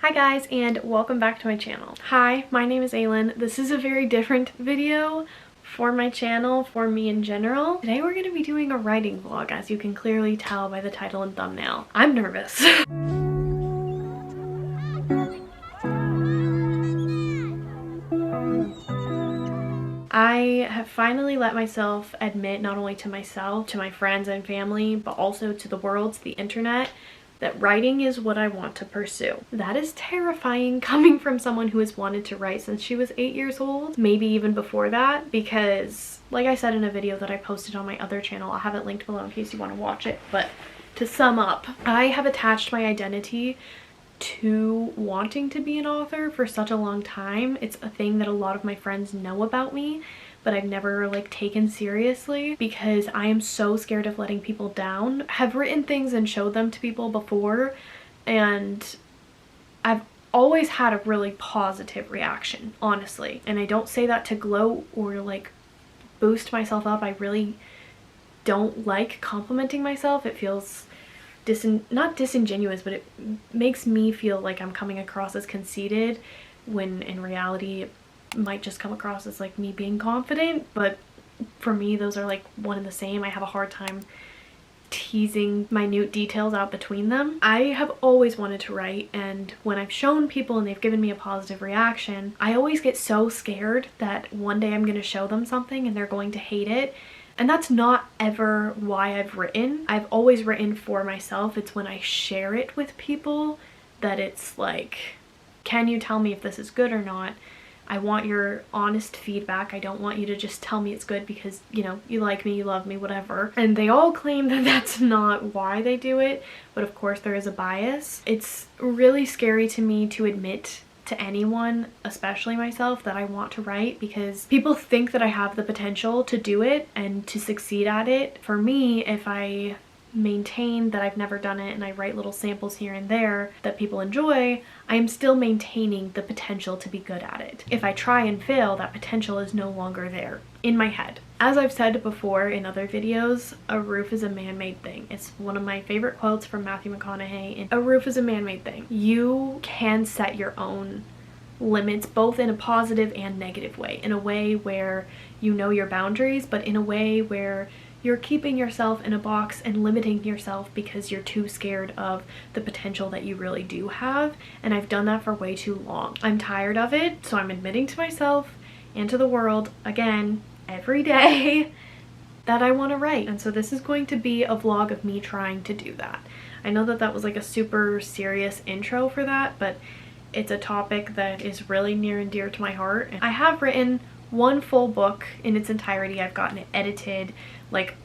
Hi guys, and welcome back to my channel. Hi, my name is Aylin. This is a very different video for my channel, for me in general. Today we're going to be doing a writing vlog, as you can clearly tell by the title and thumbnail. I'm nervous. I have finally let myself admit, not only to myself, to my friends and family, but also to the world, to the internet, that writing is what I want to pursue. That is terrifying coming from someone who has wanted to write since she was 8 years old, maybe even before that, because like I said in a video that I posted on my other channel, I'll have it linked below in case you want to watch it, but to sum up, I have attached my identity to wanting to be an author for such a long time. It's a thing that a lot of my friends know about me, but I've never taken seriously because I am so scared of letting people down. I've written things and showed them to people before, and I've always had a really positive reaction, honestly. And I don't say that to gloat or boost myself up. I really don't like complimenting myself. It feels not disingenuous, but it makes me feel like I'm coming across as conceited, when in reality it might just come across as me being confident. But for me, those are one and the same. I have a hard time teasing minute details out between them. I have always wanted to write, and when I've shown people and they've given me a positive reaction, I always get so scared that one day I'm going to show them something and they're going to hate it. And that's not ever why I've written. I've always written for myself. It's when I share it with people that it's can you tell me if this is good or not? I want your honest feedback. I don't want you to just tell me it's good because, you like me, you love me, whatever. And they all claim that that's not why they do it, but of course there is a bias. It's really scary to me to admit to anyone, especially myself, that I want to write, because people think that I have the potential to do it and to succeed at it. For me, if I maintain that I've never done it and I write little samples here and there that people enjoy, I am still maintaining the potential to be good at it. If I try and fail, that potential is no longer there in my head. As I've said before in other videos, a roof is a man-made thing. It's one of my favorite quotes from Matthew McConaughey. And a roof is a man-made thing. You can set your own limits, both in a positive and negative way. In a way where you know your boundaries, but in a way where you're keeping yourself in a box and limiting yourself because you're too scared of the potential that you really do have. And I've done that for way too long. I'm tired of it, so I'm admitting to myself and to the world, again, every day, that I want to write. And so this is going to be a vlog of me trying to do that. I know that that was a super serious intro for that, but it's a topic that is really near and dear to my heart. And I have written one full book in its entirety. I've gotten it edited.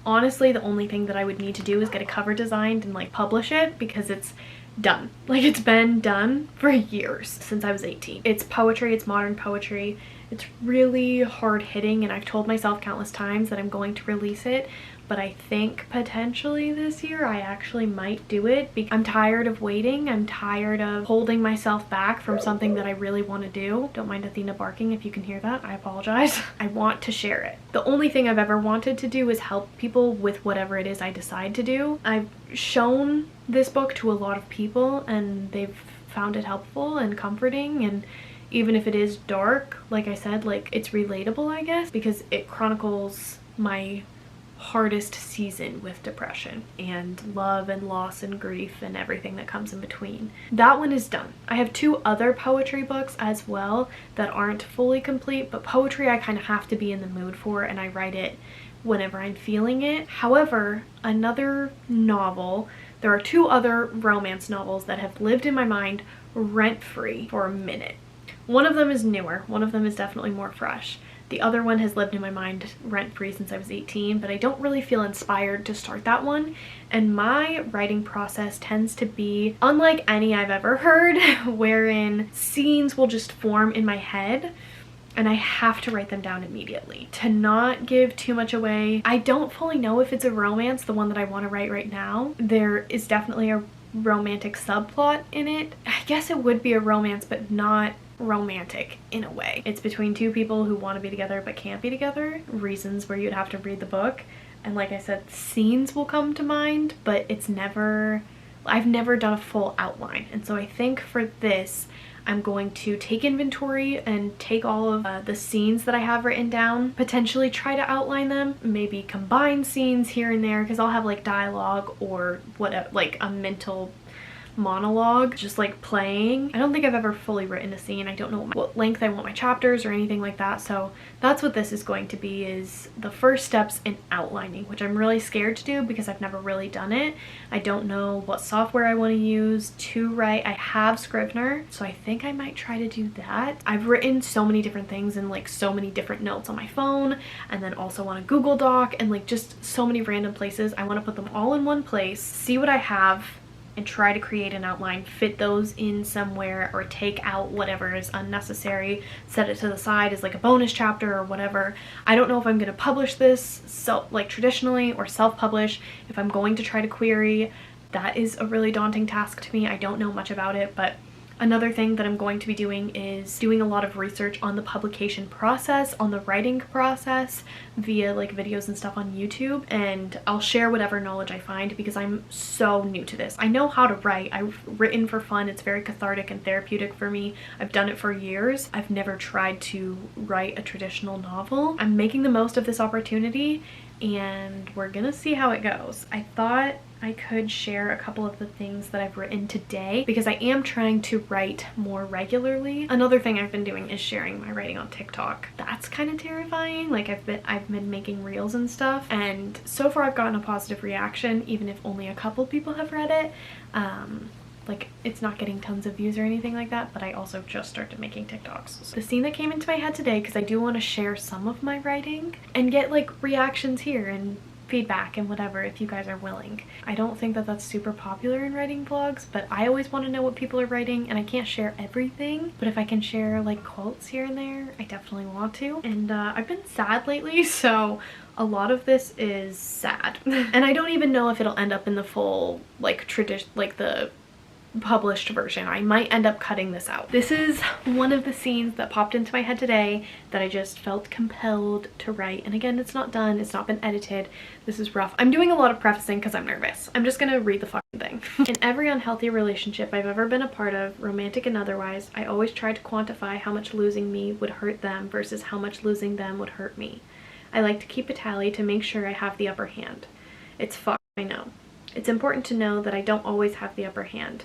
Honestly, the only thing that I would need to do is get a cover designed and publish it, because it's done. It's been done for years, since I was 18. It's poetry, it's modern poetry. It's really hard-hitting, and I've told myself countless times that I'm going to release it, but I think potentially this year I actually might do it. I'm tired of waiting. I'm tired of holding myself back from something that I really want to do. Don't mind Athena barking if you can hear that. I apologize. I want to share it. The only thing I've ever wanted to do is help people with whatever it is I decide to do. I've shown this book to a lot of people and they've found it helpful and comforting, and even if it is dark, like I said, it's relatable, I guess, because it chronicles my hardest season with depression and love and loss and grief and everything that comes in between. That one is done. I have two other poetry books as well that aren't fully complete, but poetry I kind of have to be in the mood for, and I write it whenever I'm feeling it. However, another novel, there are two other romance novels that have lived in my mind rent-free for a minute. One of them is newer, one of them is definitely more fresh. The other one has lived in my mind rent-free since I was 18, but I don't really feel inspired to start that one. And my writing process tends to be unlike any I've ever heard, wherein scenes will just form in my head and I have to write them down immediately. To not give too much away, I don't fully know if it's a romance, the one that I want to write right now. There is definitely a romantic subplot in it. I guess it would be a romance, but not romantic in a way. It's between two people who want to be together but can't be together. Reasons where you'd have to read the book. And like I said, scenes will come to mind, but it's never I've never done a full outline. And so I think for this, I'm going to take inventory and take all of the scenes that I have written down, potentially try to outline them, maybe combine scenes here and there, because I'll have like dialogue or whatever, like a mental monologue just like playing. I don't think I've ever fully written a scene. I don't know what length I want my chapters or anything like that. So that's what this is going to be, is the first steps in outlining, which I'm really scared to do because I've never really done it. I don't know what software I want to use to write. I have Scrivener, so I think I might try to do that. I've written so many different things and like so many different notes on my phone, and then also on a Google Doc, and like just so many random places. I want to put them all in one place, see what I have, and try to create an outline, fit those in somewhere, or take out whatever is unnecessary, set it to the side as like a bonus chapter or whatever. I don't know if I'm going to publish this like traditionally or self-publish. If I'm going to try to query, that is a really daunting task to me. I don't know much about it, but another thing that I'm going to be doing is doing a lot of research on the publication process, on the writing process, via like videos and stuff on YouTube, and I'll share whatever knowledge I find because I'm so new to this. I know how to write. I've written for fun. It's very cathartic and therapeutic for me. I've done it for years. I've never tried to write a traditional novel. I'm making the most of this opportunity, and we're gonna see how it goes. I thought I could share a couple of the things that I've written today because I am trying to write more regularly. Another thing I've been doing is sharing my writing on TikTok. That's kind of terrifying. Like I've been making reels and stuff, and so far I've gotten a positive reaction, even if only a couple people have read it. Like it's not getting tons of views or anything like that, but I also just started making TikToks. So the scene that came into my head today, because I do want to share some of my writing and get like reactions here and feedback and whatever if you guys are willing. I don't think that that's super popular in writing vlogs, but I always want to know what people are writing, and I can't share everything, but if I can share like quotes here and there, I definitely want to. And I've been sad lately, so a lot of this is sad. And I don't even know if it'll end up in the full like the published version. I might end up cutting this out. This is one of the scenes that popped into my head today that I just felt compelled to write. And again, it's not done. It's not been edited. This is rough. I'm doing a lot of prefacing because I'm nervous. I'm just gonna read the fucking thing. In every unhealthy relationship I've ever been a part of, romantic and otherwise, I always tried to quantify how much losing me would hurt them versus how much losing them would hurt me. I like to keep a tally to make sure I have the upper hand. It's fucked, I know. It's important to know that I don't always have the upper hand.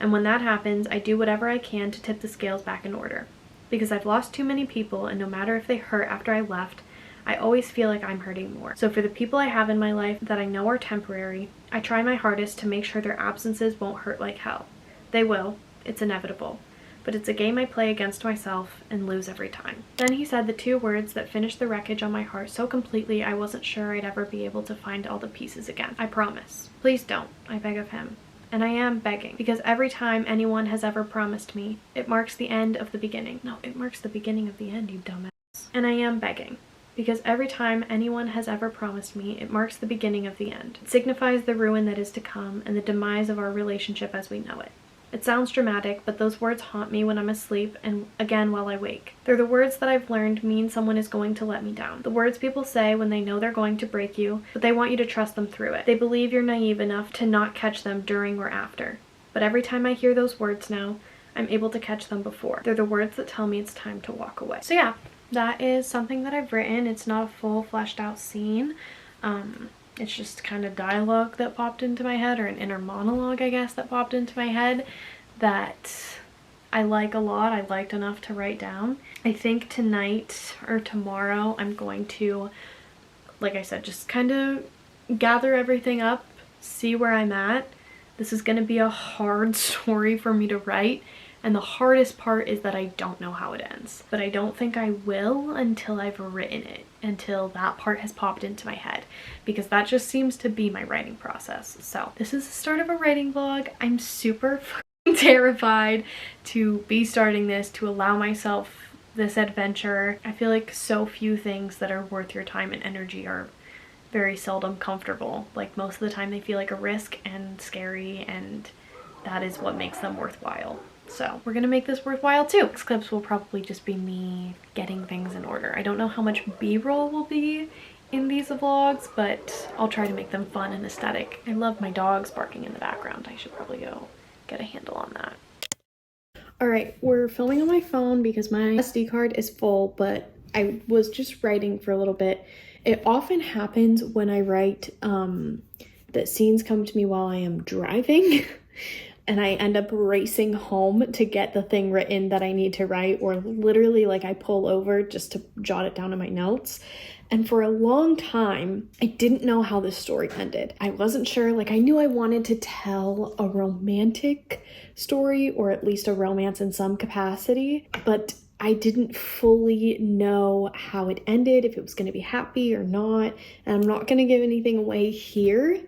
And when that happens, I do whatever I can to tip the scales back in order. Because I've lost too many people, and no matter if they hurt after I left, I always feel like I'm hurting more. So for the people I have in my life that I know are temporary, I try my hardest to make sure their absences won't hurt like hell. They will. It's inevitable. But it's a game I play against myself and lose every time. Then he said the two words that finished the wreckage on my heart so completely I wasn't sure I'd ever be able to find all the pieces again. I promise. Please don't, I beg of him. And I am begging, because every time anyone has ever promised me, it marks the end of the beginning. No, it marks the beginning of the end, you dumbass. And I am begging, because every time anyone has ever promised me, it marks the beginning of the end. It signifies the ruin that is to come and the demise of our relationship as we know it. It sounds dramatic, but those words haunt me when I'm asleep and again while I wake. They're the words that I've learned mean someone is going to let me down. The words people say when they know they're going to break you, but they want you to trust them through it. They believe you're naive enough to not catch them during or after. But every time I hear those words now, I'm able to catch them before. They're the words that tell me it's time to walk away. So yeah, that is something that I've written. It's not a full fleshed out scene. It's just kind of dialogue that popped into my head, or an inner monologue, I guess, that popped into my head that I like a lot. I liked enough to write down. I think tonight or tomorrow I'm going to, like I said, just kind of gather everything up, see where I'm at. This is going to be a hard story for me to write, and the hardest part is that I don't know how it ends. But I don't think I will until I've written it, until that part has popped into my head, because that just seems to be my writing process. So this is the start of a writing vlog. I'm super fucking terrified to be starting this, to allow myself this adventure. I feel like so few things that are worth your time and energy are very seldom comfortable. Like most of the time they feel like a risk and scary, and that is what makes them worthwhile. So we're gonna make this worthwhile too. Next clips will probably just be me getting things in order. I don't know how much B-roll will be in these vlogs, but I'll try to make them fun and aesthetic. I love my dogs barking in the background. I should probably go get a handle on that. All right, we're filming on my phone because my SD card is full, but I was just writing for a little bit. It often happens when I write that scenes come to me while I am driving and I end up racing home to get the thing written that I need to write, or literally like I pull over just to jot it down in my notes. And for a long time, I didn't know how this story ended. I wasn't sure, like I knew I wanted to tell a romantic story, or at least a romance in some capacity, but I didn't fully know how it ended, if it was gonna be happy or not. And I'm not gonna give anything away here,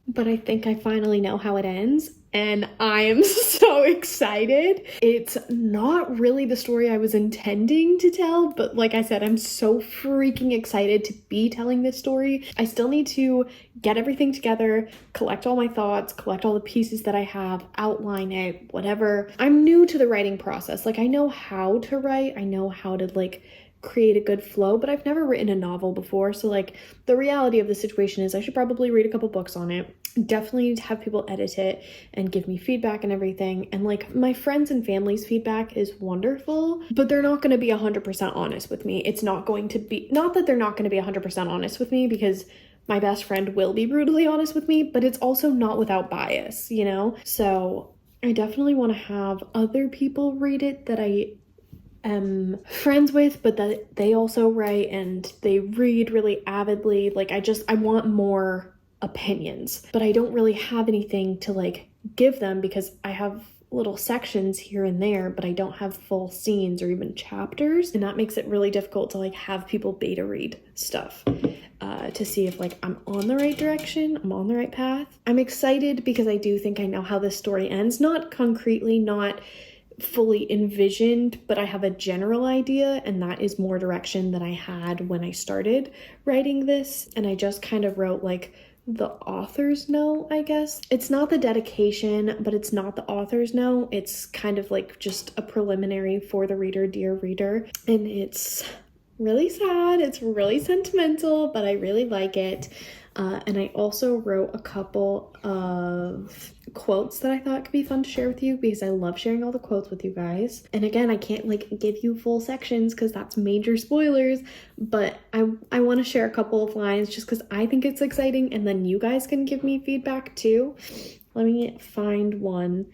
but I think I finally know how it ends. And I am so excited. It's not really the story I was intending to tell, but like I said, I'm so freaking excited to be telling this story. I still need to get everything together, collect all my thoughts, collect all the pieces that I have, outline it, whatever. I'm new to the writing process. Like I know how to write, I know how to like create a good flow, but I've never written a novel before. So like the reality of the situation is I should probably read a couple books on it. Definitely have people edit it and give me feedback and everything. And like my friends and family's feedback is wonderful, but they're not going to be 100% honest with me. It's not going to be, not that they're not going to be 100% honest with me, because my best friend will be brutally honest with me, but it's also not without bias, you know? So I definitely want to have other people read it that I am friends with, but that they also write and they read really avidly. Like I want more opinions, but I don't really have anything to like give them because I have little sections here and there, but I don't have full scenes or even chapters, and that makes it really difficult to like have people beta read stuff to see if like I'm on the right direction, I'm on the right path. I'm excited because I do think I know how this story ends, not concretely, not fully envisioned, but I have a general idea, and that is more direction than I had when I started writing this. And I just kind of wrote like the author's note, I guess. It's not the dedication, but it's not the author's note. It's kind of like just a preliminary for the reader, dear reader. And it's really sad, it's really sentimental, but I really like it. And I also wrote a couple of quotes that I thought could be fun to share with you, because I love sharing all the quotes with you guys. And again, I can't like give you full sections because that's major spoilers, but I want to share a couple of lines just because I think it's exciting, and then you guys can give me feedback too. Let me find one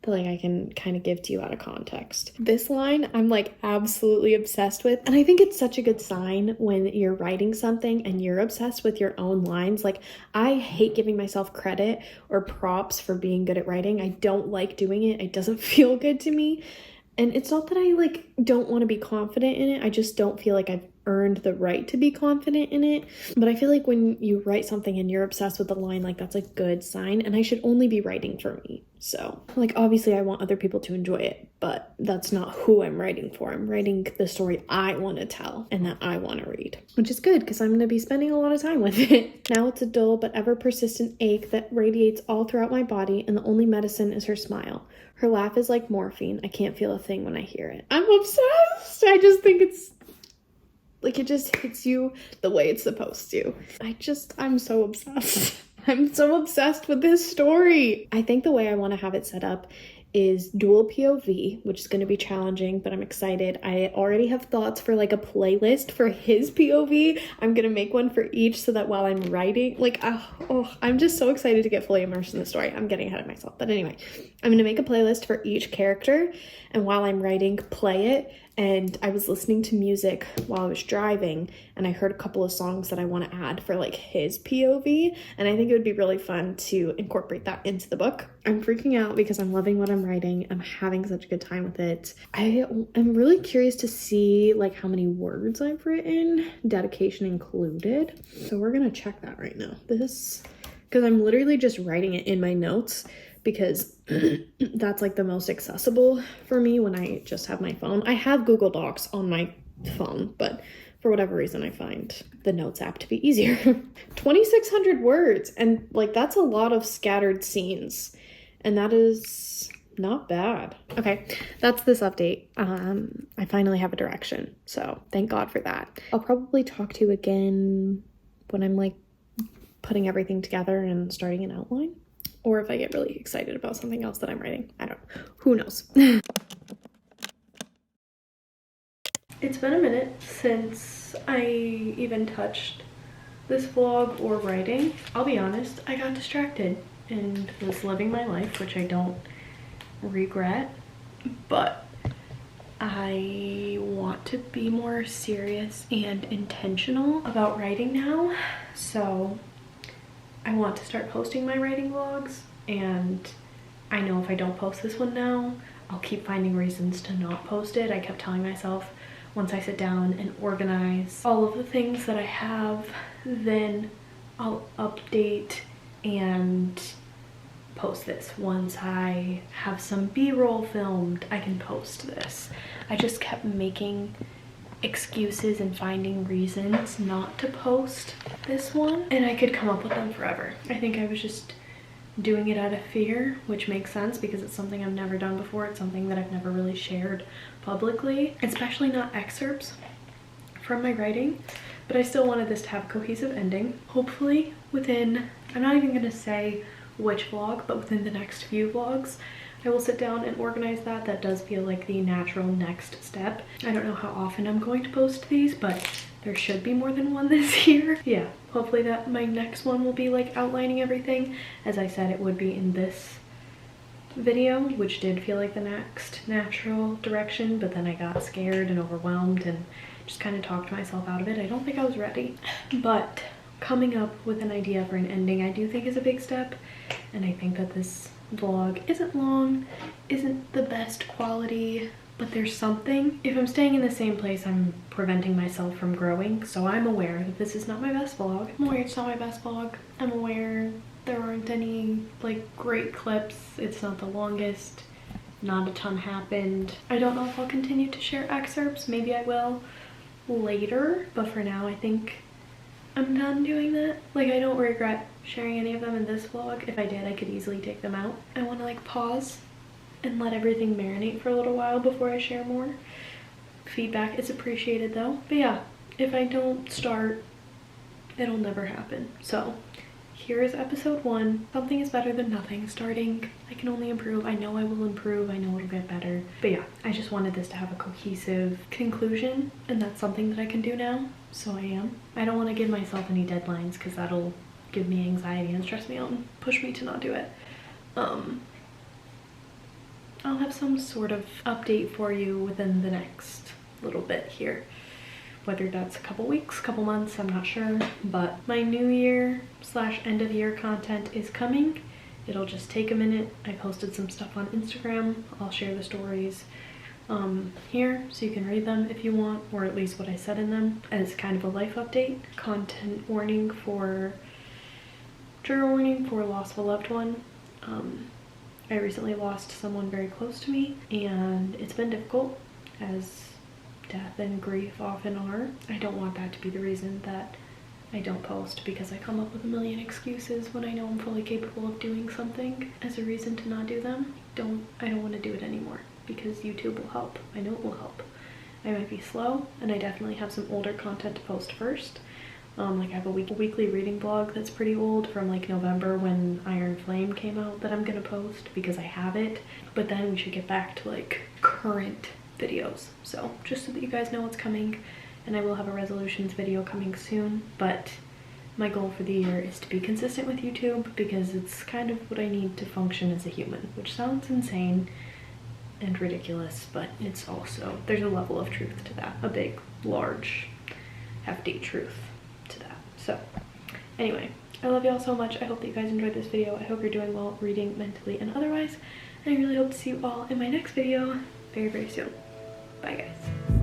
that like I can kind of give to you out of context. This line I'm like absolutely obsessed with, and I think it's such a good sign when you're writing something and you're obsessed with your own lines. Like I hate giving myself credit or props for being good at writing. I don't like doing it. It doesn't feel good to me. And it's not that I like don't want to be confident in it. I just don't feel like I've earned the right to be confident in it. But I feel like when you write something and you're obsessed with the line, like that's a good sign, and I should only be writing for me. So like obviously I want other people to enjoy it, but that's not who I'm writing for. I'm writing the story I want to tell and that I want to read, which is good because I'm going to be spending a lot of time with it. Now it's a dull but ever persistent ache that radiates all throughout my body, and the only medicine is her smile. Her laugh is like morphine. I can't feel a thing when I hear it. I'm obsessed. I just think it's like it just hits you the way it's supposed to. I'm so obsessed. I'm so obsessed with this story. I think the way I want to have it set up is dual POV, which is going to be challenging, but I'm excited. I already have thoughts for like a playlist for his POV. I'm going to make one for each so that while I'm writing, like, I'm just so excited to get fully immersed in the story. I'm getting ahead of myself. But anyway, I'm going to make a playlist for each character, and while I'm writing, play it. And I was listening to music while I was driving, and I heard a couple of songs that I want to add for like his POV, and I think it would be really fun to incorporate that into the book. I'm freaking out because I'm loving what I'm writing. I'm having such a good time with it. I am really curious to see like how many words I've written, dedication included. So we're gonna check that right now. Because I'm literally just writing it in my notes, because that's like the most accessible for me when I just have my phone. I have Google Docs on my phone, but for whatever reason I find the notes app to be easier. 2,600 words, and like that's a lot of scattered scenes, and that is not bad. Okay, that's this update. I finally have a direction, so thank God for that. I'll probably talk to you again when I'm like putting everything together and starting an outline, or if I get really excited about something else that I'm writing. I don't know. Who knows? It's been a minute since I even touched this vlog or writing. I'll be honest, I got distracted and was living my life, which I don't regret, but I want to be more serious and intentional about writing now. So I want to start posting my writing vlogs, and I know if I don't post this one now, I'll keep finding reasons to not post it. I kept telling myself once I sit down and organize all of the things that I have, then I'll update and post this. Once I have some B-roll filmed, I can post this. I just kept making excuses and finding reasons not to post this one, and I could come up with them forever. I think I was just doing it out of fear, which makes sense because it's something I've never done before. It's something that I've never really shared publicly, especially not excerpts from my writing, but I still wanted this to have a cohesive ending. Hopefully within, I'm not even gonna say which vlog, but within the next few vlogs, I will sit down and organize that. That does feel like the natural next step. I don't know how often I'm going to post these, but there should be more than one this year. Yeah, hopefully that my next one will be like outlining everything. As I said, it would be in this video, which did feel like the next natural direction, but then I got scared and overwhelmed and just kind of talked myself out of it. I don't think I was ready, but coming up with an idea for an ending I do think is a big step, and I think that this vlog isn't long, isn't the best quality, but there's something. If I'm staying in the same place, I'm preventing myself from growing, so I'm aware that this is not my best vlog. I'm aware it's not my best vlog. I'm aware there aren't any like great clips. It's not the longest. Not a ton happened. I don't know if I'll continue to share excerpts. Maybe I will later, but for now I think I'm done doing that. Like, I don't regret sharing any of them in this vlog. If I did, I could easily take them out. I want to like pause and let everything marinate for a little while before I share more. Feedback is appreciated though. But yeah, if I don't start, it'll never happen. So here is episode 1. Something is better than nothing. Starting, I can only improve. I know I will improve. I know it'll get better. But yeah, I just wanted this to have a cohesive conclusion, and that's something that I can do now. So I am. I don't want to give myself any deadlines because that'll give me anxiety and stress me out and push me to not do it. I'll have some sort of update for you within the next little bit here. Whether that's a couple weeks, couple months, I'm not sure. But my new year / end of year content is coming. It'll just take a minute. I posted some stuff on Instagram. I'll share the stories here so you can read them if you want, or at least what I said in them as kind of a life update. Content warning for, trigger warning for loss of a loved one. I recently lost someone very close to me, and it's been difficult, as death and grief often are. I don't want that to be the reason that I don't post, because I come up with a million excuses when I know I'm fully capable of doing something as a reason to not do them. I don't want to do it anymore, because YouTube will help. I know it will help. I might be slow, and I definitely have some older content to post first. Like I have a weekly reading blog that's pretty old from like November when Iron Flame came out that I'm gonna post because I have it. But then we should get back to like current videos. So just so that you guys know what's coming, and I will have a resolutions video coming soon. But my goal for the year is to be consistent with YouTube, because it's kind of what I need to function as a human, which sounds insane and ridiculous, but it's also, there's a level of truth to that, a big, large, hefty truth to that. So anyway, I love y'all so much. I hope that you guys enjoyed this video. I hope you're doing well reading, mentally, and otherwise. And I really hope to see you all in my next video very, very soon. Bye guys.